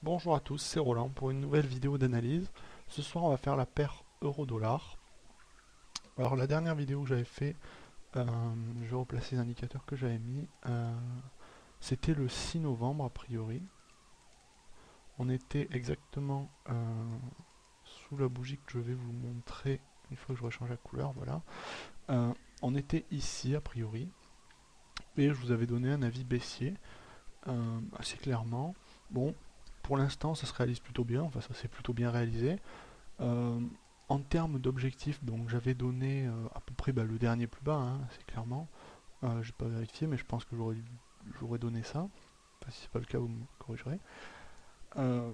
Bonjour à tous, c'est Roland pour une nouvelle vidéo d'analyse. Ce soir on va faire la paire euro-dollar. Alors la dernière vidéo que j'avais fait, je vais replacer les indicateurs que j'avais mis, c'était le 6 novembre a priori. On était exactement sous la bougie que je vais vous montrer une fois que j'aurai changé la couleur, voilà. On était ici a priori, et je vous avais donné un avis baissier, assez clairement. Bon, pour l'instant ça se réalise plutôt bien, enfin ça s'est plutôt bien réalisé. Euh, En termes d'objectifs, donc j'avais donné à peu près le dernier plus bas, hein, c'est clairement. J'ai pas vérifié, mais je pense que j'aurais donné ça. Enfin, si c'est pas le cas, vous me corrigerez. Euh,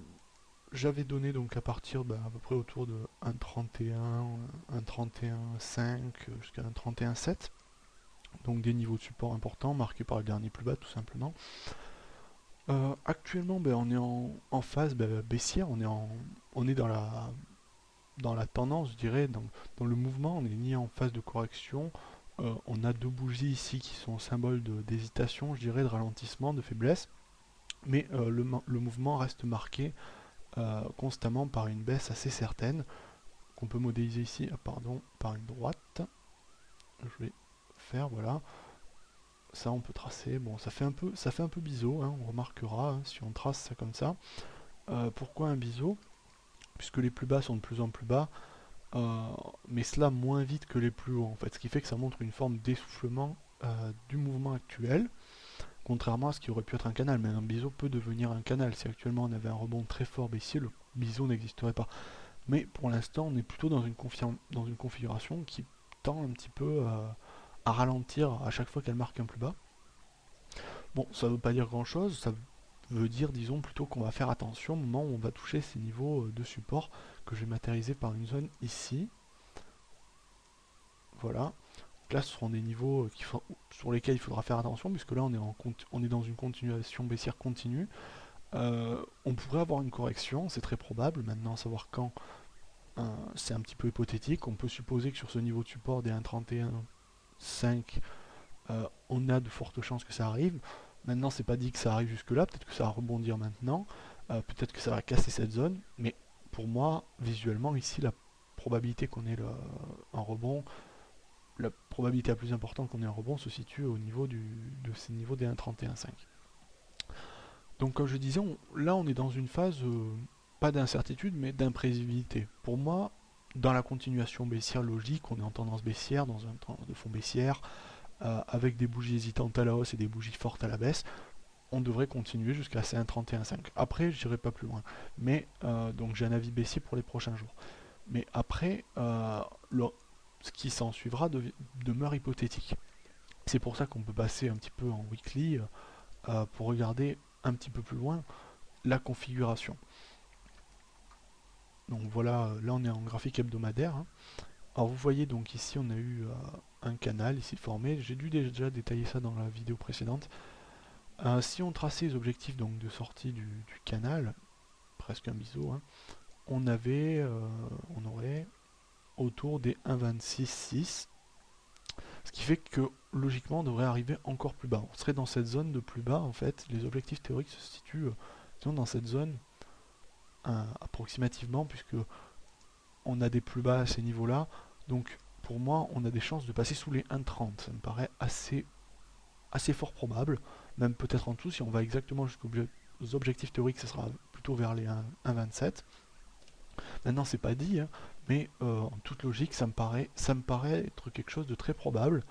J'avais donné donc à partir à peu près autour de 1,31, 1,31,5 jusqu'à 1,31,7. Donc des niveaux de support importants marqués par le dernier plus bas tout simplement. Actuellement, on est en phase baissière, on est dans la tendance, je dirais, dans le mouvement, on est ni en phase de correction. On a deux bougies ici qui sont symboles d'hésitation, je dirais, de ralentissement, de faiblesse. Mais le mouvement reste marqué constamment par une baisse assez certaine, qu'on peut modéliser ici par une droite. Je vais faire, voilà. Ça, on peut tracer. Bon, ça fait un peu biseau, hein, on remarquera hein, si on trace ça comme ça. Pourquoi un biseau? Puisque les plus bas sont de plus en plus bas. Euh, mais cela moins vite que les plus hauts en fait, ce qui fait que ça montre une forme d'essoufflement du mouvement actuel, contrairement à ce qui aurait pu être un canal, mais un biseau peut devenir un canal. Si actuellement on avait un rebond très fort baissier, le biseau n'existerait pas. Mais pour l'instant on est plutôt dans une configuration qui tend un petit peu à ralentir à chaque fois qu'elle marque un plus bas. Bon, ça ne veut pas dire grand chose, ça veut dire disons plutôt qu'on va faire attention au moment où on va toucher ces niveaux de support que je vais matérialiser par une zone ici. Voilà. Là, ce seront des niveaux sur lesquels il faudra faire attention, puisque là, on est dans une continuation baissière continue. On pourrait avoir une correction, c'est très probable. Maintenant, savoir quand, c'est un petit peu hypothétique. On peut supposer que sur ce niveau de support des 1,31,5, on a de fortes chances que ça arrive. Maintenant, c'est pas dit que ça arrive jusque-là. Peut-être que ça va rebondir maintenant. Peut-être que ça va casser cette zone. Mais pour moi, visuellement, ici, la probabilité qu'on ait un rebond, la probabilité la plus importante qu'on ait un rebond se situe au niveau de ces niveaux des 1,31,5. Donc comme je disais, là on est dans une phase, pas d'incertitude, mais d'imprévisibilité. Pour moi, dans la continuation baissière logique, on est en tendance baissière, dans un temps de fond baissière, avec des bougies hésitantes à la hausse et des bougies fortes à la baisse, on devrait continuer jusqu'à ces 1,31,5. Après, je n'irai pas plus loin. Mais donc j'ai un avis baissier pour les prochains jours. Mais après, ce qui s'en suivra demeure hypothétique. C'est pour ça qu'on peut passer un petit peu en weekly pour regarder un petit peu plus loin la configuration. Donc voilà, là on est en graphique hebdomadaire, hein. Alors vous voyez donc ici on a eu un canal ici formé. J'ai dû déjà détailler ça dans la vidéo précédente. Si on traçait les objectifs donc de sortie du canal, presque un biseau, hein, on aurait autour des 1,26,6. Ce qui fait que logiquement on devrait arriver encore plus bas. On serait dans cette zone de plus bas en fait. Les objectifs théoriques se situent dans cette zone approximativement puisque on a des plus bas à ces niveaux-là. Donc pour moi on a des chances de passer sous les 1,30. Ça me paraît assez fort probable. Même peut-être en dessous si on va exactement jusqu'aux objectifs théoriques, ce sera plutôt vers les 1,27. Maintenant c'est pas dit, hein, mais en toute logique ça me paraît être quelque chose de très probable.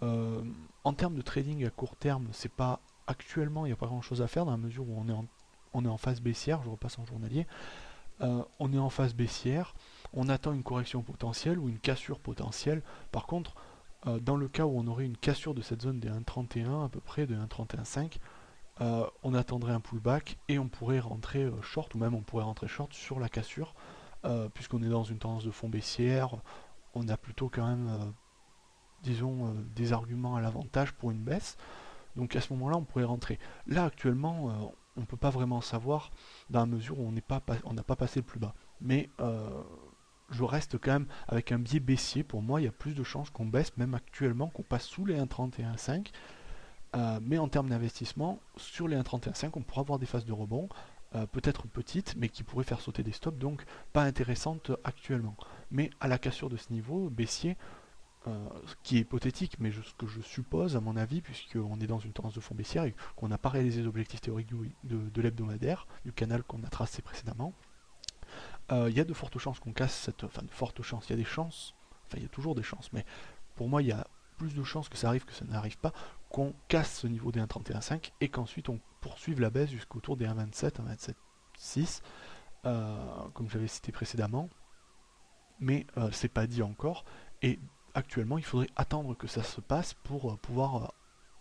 Euh, En termes de trading à court terme, c'est pas actuellement, il n'y a pas grand chose à faire dans la mesure où on est en phase baissière. Je repasse en journalier. On est en phase baissière. On attend une correction potentielle ou une cassure potentielle. Par contre, dans le cas où on aurait une cassure de cette zone des 1,31 à peu près, de 1,31,5, on attendrait un pullback et on pourrait rentrer short ou même on pourrait rentrer short sur la cassure puisqu'on est dans une tendance de fond baissière. On a plutôt quand même disons, des arguments à l'avantage pour une baisse. Donc à ce moment-là, on pourrait rentrer. Là, actuellement, on ne peut pas vraiment savoir dans la mesure où on n'a pas passé le plus bas. Mais je reste quand même avec un biais baissier. Pour moi, il y a plus de chances qu'on baisse, même actuellement, qu'on passe sous les 1,30 et 1,5. Mais en termes d'investissement, sur les 1,31,5, on pourra avoir des phases de rebond peut-être petite, mais qui pourrait faire sauter des stops, donc pas intéressante actuellement. Mais à la cassure de ce niveau, baissier, ce qui est hypothétique, mais ce que je suppose à mon avis, puisqu'on est dans une tendance de fond baissière et qu'on n'a pas réalisé les objectifs théoriques de l'hebdomadaire, du canal qu'on a tracé précédemment, il y a de fortes chances qu'on casse cette... Enfin, de fortes chances, il y a des chances, enfin il y a toujours des chances, mais pour moi il y a plus de chances que ça arrive que ça n'arrive pas, qu'on casse ce niveau des 1,31,5 et qu'ensuite on poursuive la baisse jusqu'autour des 1,27, 1,27,6, comme j'avais cité précédemment, mais c'est pas dit encore, et actuellement il faudrait attendre que ça se passe pour pouvoir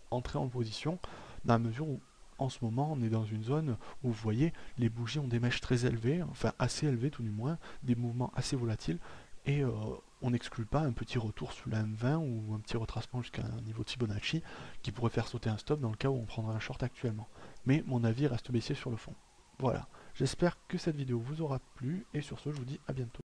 entrer en position, dans la mesure où en ce moment on est dans une zone où vous voyez les bougies ont des mèches très élevées, enfin assez élevées tout du moins, des mouvements assez volatiles, et on n'exclut pas un petit retour sous la M20 ou un petit retracement jusqu'à un niveau de Fibonacci qui pourrait faire sauter un stop dans le cas où on prendrait un short actuellement. Mais mon avis reste baissier sur le fond. Voilà, j'espère que cette vidéo vous aura plu, et sur ce je vous dis à bientôt.